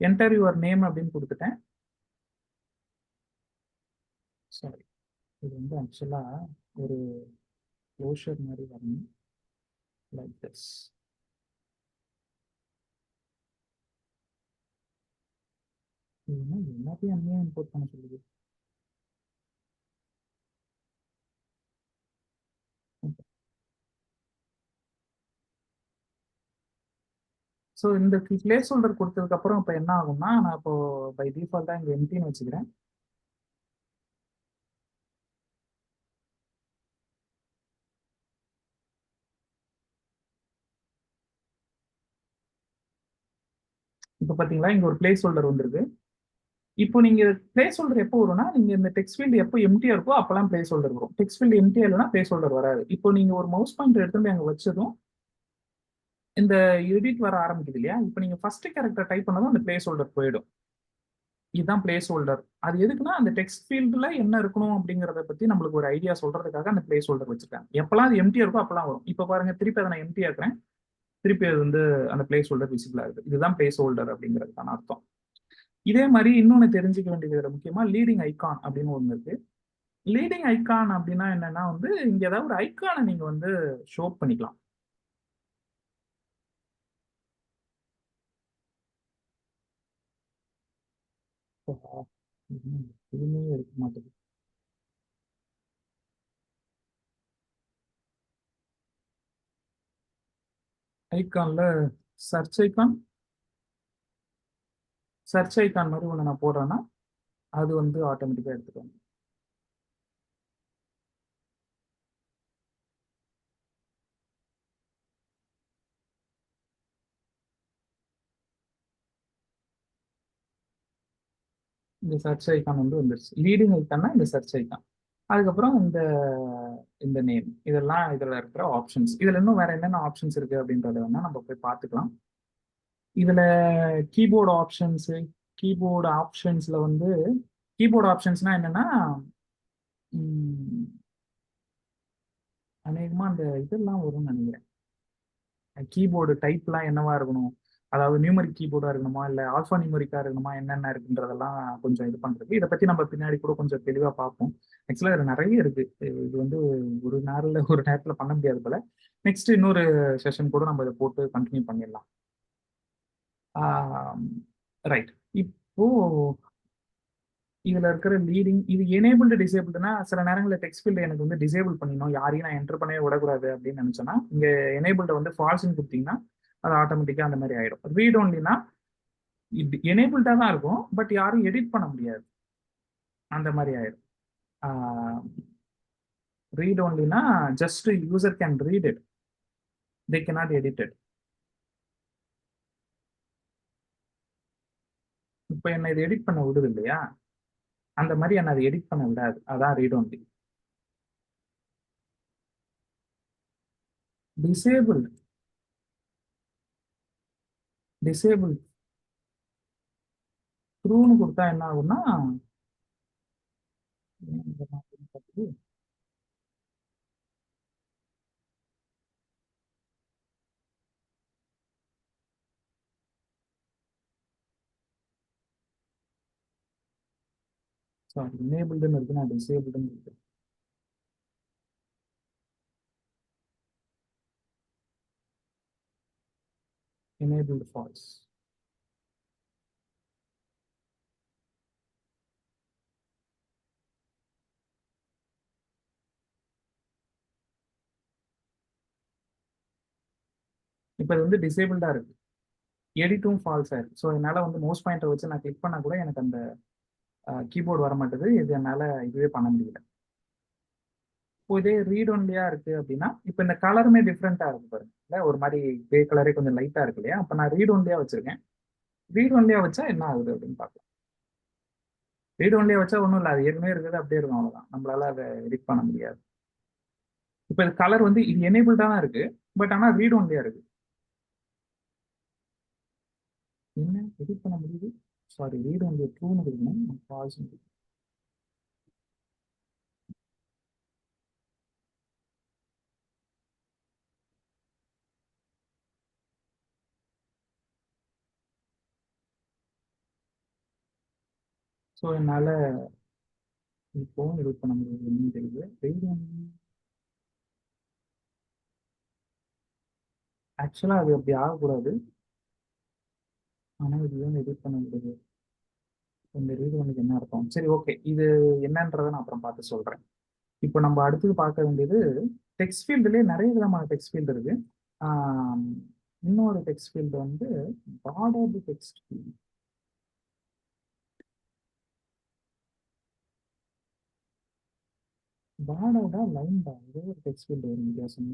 என்டர் யுவர் நேம் அப்படின்னு கொடுத்துட்டேன். சாரி, இது வந்து ஆக்சுவலா ஒரு க்ளோஷர் மாதிரி வரணும், லைக் திஸ். எல்லாத்தையும் அங்கேயே இம்போர்ட் பண்ண சொல்லுது. ஸோ இந்த பிளேஸ் ஹோல்டர் கொடுத்ததுக்கு அப்புறம் இப்போ என்ன ஆகும்னா, நான் இப்போ பை டிஃபால்ட்டா இங்க எம்டின்னு வச்சுக்கிறேன். இப்போ பாத்தீங்களா, இங்க ஒரு பிளேஸ் ஹோல்டர் வந்திருக்கு. இப்போ நீங்க பிளேஸ் ஹோல்டர் எப்போ வரும்னா, நீங்க இந்த டெக்ஸ்ட் ஃபீல்டு எப்போ எம்டியா இருக்கோ அப்பெல்லாம் பிளேஸ் ஹோல்டர் வரும். டெக்ஸ்ட் ஃபீல்டு எம்டியா இல்லைன்னா பிளேஸ் ஹோல்டர் வராது. இப்போ நீங்க ஒரு மவுஸ் பாயிண்டர் எடுத்து போய் அங்க வச்சதும் இந்த எடிட் வர ஆரம்பிக்குது இல்லையா? இப்போ நீங்க ஃபர்ஸ்ட் கேரக்டர் டைப் பண்ணதும் அந்த பிளேஸ் ஹோல்டர் போயிடும். இதுதான் பிளேஸ் ஹோல்டர். அது எதுக்குன்னா, அந்த டெக்ஸ்ட் ஃபீல்டுல என்ன இருக்கணும் அப்படிங்கறத பத்தி நம்மளுக்கு ஒரு ஐடியா சொல்றதுக்காக அந்த பிளேஸ் ஹோல்டர் வச்சிருக்காங்க. எப்பெல்லாம் அது எம்டியா இருக்கோ அப்பெல்லாம் வரும். இப்போ பாருங்க, திருப்பி அதை நான் எம்டி ஆக்குறேன், திருப்பி அது வந்து அந்த பிளேஸ் ஹோல்டர் விசிபிள் ஆகுது. இதுதான் பிளேஸ் ஹோல்டர் அப்படிங்கிறதுக்கான அர்த்தம். இதே மாதிரி இன்னொன்னு தெரிஞ்சுக்க வேண்டியது முக்கியமா லீடிங் ஐகான் அப்படின்னு ஒண்ணு இருக்கு. லீடிங் ஐகான் அப்படின்னா என்னன்னா வந்து, இங்க ஏதாவது ஒரு ஐகானை நீங்க வந்து ஷோ பண்ணிக்கலாம். எதுவுமே இருக்க மாட்டேங்குது. ஐகான்ல சர்ச் ஐகான் மாதிரி ஒன்று நான் போடுறேன்னா அது வந்து ஆட்டோமேட்டிக்கா எடுத்துக்கோங்க. இந்த சர்ச் ஐகான் வந்து வந்துருச்சு. லீடிங் ஐகான்னா இந்த சர்ச் ஐகான், அதுக்கப்புறம் இந்த இந்த நேம், இதெல்லாம் இதுல இருக்கிற ஆப்ஷன்ஸ். இதுல இன்னும் வேற என்னென்ன ஆப்ஷன்ஸ் இருக்கு அப்படின்றத வேணா நம்ம போய் பார்த்துக்கலாம். இதுல கீபோர்டு ஆப்ஷன்ஸ், கீபோர்டு ஆப்ஷன்ஸ்ல வந்து கீபோர்டு ஆப்ஷன்ஸ்னா என்னன்னா, அநேகமா அந்த இதெல்லாம் வரும்னு நினைக்கிறேன். கீபோர்டு டைப்லாம் என்னவா இருக்கணும், அதாவது நியூமரிக் கீபோர்டா இருக்கணுமா இல்லை ஆல்ஃபா நியூமரிக்கா இருக்கணுமா, என்னென்ன இருக்குன்றதெல்லாம் கொஞ்சம் இது பண்றது. இதை பத்தி நம்ம பின்னாடி கூட கொஞ்சம் தெளிவா பார்ப்போம். ஆக்சுவலா இதுல நிறைய இருக்கு. இது வந்து ஒரு நேரத்துல பண்ண முடியாது போல. நெக்ஸ்ட் இன்னொரு செஷன் கூட நம்ம இதை போட்டு கண்டினியூ பண்ணிடலாம். ரைட். இப்போ இதுல இருக்கிற லீடிங், இது எனேபிள்டு டிசேபிள்டுனா, சில நேரங்களில் டெக்ஸ்ட் ஃபீல்டு எனக்கு வந்து டிசேபிள் பண்ணிடணும், யாரையும் நான் என்டர் பண்ணவே விடக்கூடாது அப்படின்னு நினைச்சேன்னா, இங்க எனேபிள்ட வந்து ஃபால்ஸ்ன்னு கொடுத்தீங்கன்னா அது ஆட்டோமேட்டிக்கா அந்த மாதிரி ஆயிடும். ரீட் ஒன்லினா இது எனேபிள்டா தான் இருக்கும், பட் யாரும் எடிட் பண்ண முடியாது, அந்த மாதிரி ஆயிடும். ரீட் ஒன்லினா just user can read it, they cannot edit it. இப்போ என்ன இது எடிட் பண்ண விடுது இல்லையா, அந்த மாதிரி என்ன அது எடிட் பண்ண விடாது. அதான் ரீட் ஒன்லி. டிசேபிள் டிசேபிள் ட்ரூன்னு கொடுத்தா என்ன ஆகும்னா, சாரி, எனேபிள்டுன்னு இருக்கு, நான் டிசேபிள்டுன்னு இருக்கு. enabled false. இப்போ இது வந்து டிசேபிள்டா இருக்கு, எடிட்டும் ஃபால்ஸா இருக்கு. ஸோ என்னால் வந்து மவுஸ் பாயிண்டர் வச்சு நான் கிளிக் பண்ணால் கூட எனக்கு அந்த கீபோர்டு வர மாட்டேது. இது என்னால் இதுவே பண்ண முடியல. இப்போ இதே ரீட் ஒன்லியா இருக்கு அப்படின்னா, இப்போ இந்த கலருமே டிஃப்ரெண்டா இருக்கு பாருங்க, இல்லை ஒரு மாதிரி கிரே கலரே கொஞ்சம் லைட்டா இருக்கு இல்லையா? அப்போ நான் ரீட் ஒன்லியா வச்சிருக்கேன். ரீட் ஒன்லியா வச்சா என்ன ஆகுது அப்படின்னு பார்க்கலாம். ரீட் ஒன்லியா வச்சா ஒன்றும் இல்லை, அது ஏற்கனவே இருக்குது அப்படியே இருக்கும், அவ்வளோதான். நம்மளால அதை எடிட் பண்ண முடியாது. இப்போ இது கலர் வந்து இது எனேபிள்டா தான் இருக்கு, பட் ஆனால் ரீட் ஒன்லியா இருக்கு. என்ன எடிட் பண்ண முடியுது? சாரி, ரீட் ஒன்லி ட்ரூன்னு இருக்கணும், ஃபால்ஸ். ஸோ என்னால் இப்போ எடிட் பண்ண முடியுது, என்னன்னு தெரியுது. ரீட் ஒன்லி ஆக்சுவலாக அது அப்படி ஆகக்கூடாது, ஆனால் இது ஏன் எடிட் பண்ண முடியுது? இந்த ரீட் ஒன்லிக்கு என்ன அர்த்தம்? சரி, ஓகே, இது என்னன்றதை நான் அப்புறம் பார்த்து சொல்கிறேன். இப்போ நம்ம அடுத்தது பார்க்க வேண்டியது டெக்ஸ்ட் ஃபீல்டுலேயே நிறைய விதமான டெக்ஸ்ட் ஃபீல்டு இருக்கு. இன்னொரு டெக்ஸ்ட் ஃபீல்டு வந்து பார்டர்டு டெக்ஸ்ட் ஃபீல்டு. பார்டர்டா லைன்டா, இதே ஒரு டெக்ஸ்ட் ஃபீல்டு வரும் வித்தியாசம்.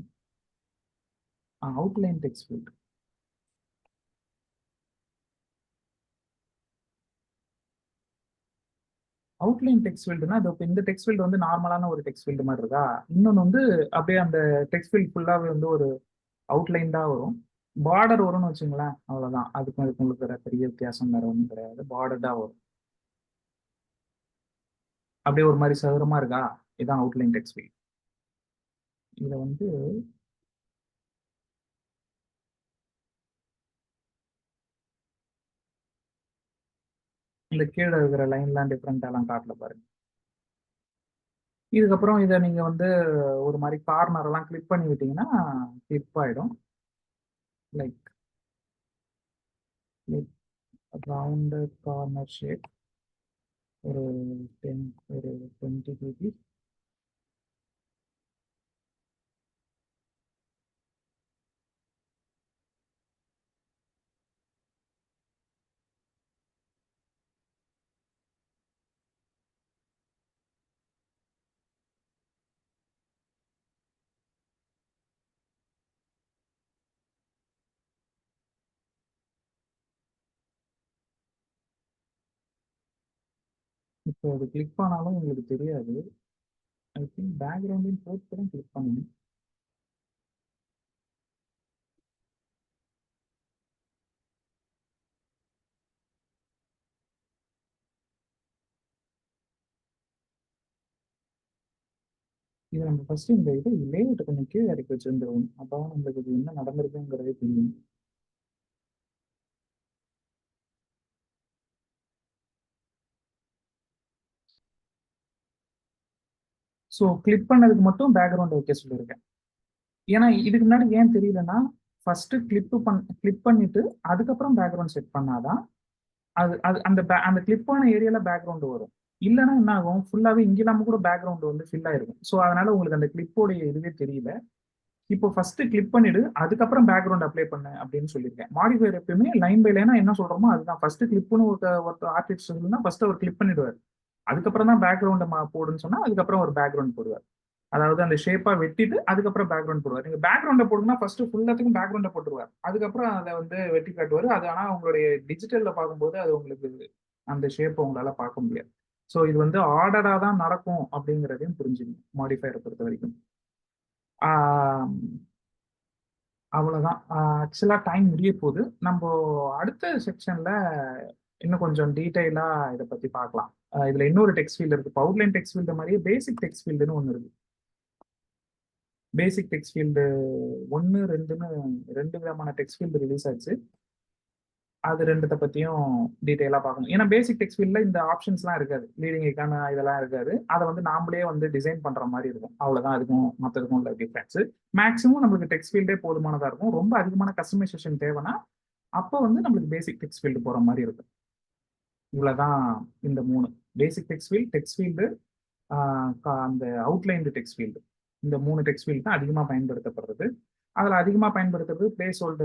Outline text field. Outline text ஃபீல்டுனா, அது இந்த டெக்ஸ்ட் ஃபீல்டு வந்து நார்மலான ஒரு டெக்ஸ்ட் ஃபீல்டு மாதிரி இருக்கா. இன்னொன்று வந்து அப்படியே அந்த டெக்ஸ்ட் ஃபீல்டு ஃபுல்லாகவே வந்து ஒரு அவுட்லைன் தான் வரும். பார்டர் வரும்னு வச்சுங்களேன், அவ்வளோதான். அதுக்கும் அதுக்கு உங்களுக்கு வேற பெரிய வித்தியாசம் வேற ஒன்றும் கிடையாது. பார்டர்டா வரும், அப்படியே ஒரு மாதிரி சதுரமா இருக்கா. இதுதான் அவுட்லைன் டெக்ஸ்ட் ஃபீல்டு. இதை வந்து இந்த கீழே இருக்கிற லைன்லாம் டிஃப்ரெண்டாலாம் காட்டல பாருங்க. இதுக்கப்புறம் இதை நீங்க வந்து ஒரு மாதிரி கார்னர் எல்லாம் கிளிக் பண்ணி விட்டீங்கன்னா கிளிப் ஆயிடும். லைக் ரவுண்ட் கார்னர் ஷேப் ஒரு 20 டிபி. இப்போ அது கிளிக் பண்ணாலும் உங்களுக்கு தெரியாது. ஐ திங்க் பேக்ரவுண்டையும் போட்டு தான் கிளிக் பண்ணணும். இது நம்ம ஃபர்ஸ்ட் இந்த இது லேஅவுட் கொஞ்சம் கீழே இறக்கி வச்சிருந்துருவோம், அப்போ நம்மளுக்கு இது என்ன நடந்திருக்குங்கிறதே தெரியும். ஸோ கிளிக் பண்ணதுக்கு மட்டும் பேக்ரவுண்ட் வைக்க சொல்லியிருக்கேன். ஏன்னா இதுக்கு முன்னாடி ஏன் தெரியலன்னா, ஃபர்ஸ்ட் கிளிக் பண்ணிட்டு அதுக்கப்புறம் பேக்ரவுண்ட் செட் பண்ணாதான் அது அது அந்த கிளிப்பான ஏரியால பேக்ரவுண்ட் வரும். இல்லைன்னா என்ன ஆகும், ஃபுல்லாவே இங்கெல்லாம கூட பேக்ரவுண்ட் வந்து ஃபில் ஆயிருக்கும். ஸோ அதனால உங்களுக்கு அந்த கிளிப்போடைய இதுவே தெரியல. இப்போ ஃபர்ஸ்ட் கிளிக் பண்ணிடு, அதுக்கப்புறம் பேக்ரவுண்ட் அப்ளை பண்ணு அப்படின்னு சொல்லியிருக்கேன். மாடிஃபையர் எப்பயுமே லைன் பை லைனா என்ன சொல்றோமோ அதுதான். ஃபர்ஸ்ட் கிளிப்னு ஒரு ஆர்டிஸ்ட் சொல்லுன்னா ஃபர்ஸ்ட் அவர் கிளிக் பண்ணிடுவார், அதுக்கப்புறம் தான் பேக்ரவுண்ட் போடுன்னு சொன்னா அதுக்கப்புறம் ஒரு பேக்ரவுண்ட் போடுவார். அதாவது அந்த ஷேப்பா வெட்டிட்டு அதுக்கப்புறம் பேக்ரவுண்ட் போடுவார். நீங்க பேக்ரவுண்ட போடுங்கன்னா ஃபர்ஸ்ட் ஃபுல்லாத்துக்கும் பேக்ரவுண்ட போட்டுருவார், அதுக்கப்புறம் அதை வந்து வெட்டி காட்டுவார். அது ஆனா உங்களுடைய டிஜிட்டல்ல பார்க்கும்போது அது உங்களுக்கு அந்த ஷேப்பை உங்களால பார்க்க முடியாது. ஸோ இது வந்து ஆர்டரா தான் நடக்கும் அப்படிங்கிறதையும் புரிஞ்சுக்கணும் மாடிஃபையரை பொறுத்த வரைக்கும். அவ்வளோதான். ஆக்சுவலாக டைம் முடிய போகுது. நம்ம அடுத்த செக்ஷன்ல இன்னும் கொஞ்சம் டீட்டெயிலா இதை பத்தி பார்க்கலாம். இதுல இன்னொரு டெக்ஸ்ட் ஃபீல்டு இருக்கு. அவுட்லைன் டெக்ஸ்ட் ஃபீல்டு மாதிரியே பேசிக் டெக்ஸ்ட் ஃபீல்டுன்னு ஒன்று இருக்கு. பேசிக் டெக்ஸ்ட் ஃபீல்டு 1, 2ன்னு 2 விதமான டெக்ஸ்ட் ஃபீல்டு ரிலீஸ் ஆச்சு. அது ரெண்டுத்தை பத்தியும் டீட்டெயிலா பார்க்கணும். ஏன்னா பேசிக் டெக்ஸ்ட் ஃபீல்ட்ல இந்த ஆப்ஷன்ஸ்லாம் இருக்காது, லீடிங்கான இதெல்லாம் இருக்காது. அதை வந்து நாமளே வந்து டிசைன் பண்ற மாதிரி இருக்கும். அவ்வளவுதான் அதுக்கும் மற்றதுக்கும் உள்ள டிஃபரன்ஸ். மேக்ஸிமம் நம்மளுக்கு டெக்ஸ்ட் ஃபீல்டே போதுமானதா இருக்கும். ரொம்ப அதிகமான கஸ்டமைசேஷன் தேவைன்னா அப்போ வந்து நம்மளுக்கு பேசிக் டெக்ஸ்ட் ஃபீல்டு போற மாதிரி இருக்கும். இவ்வளவுதான் இந்த 3 பேசிக் டெக்ஸ்ட் ஃபீல்டு, அந்த அவுட்லைன்டு டெக்ஸ்ட் ஃபீல்டு, இந்த 3 டெக்ஸ்ட் ஃபீல்டு தான் அதிகமாக பயன்படுத்தப்படுறது. அதில் அதிகமாக பயன்படுத்துறது பிளேஸ் ஹோல்டர்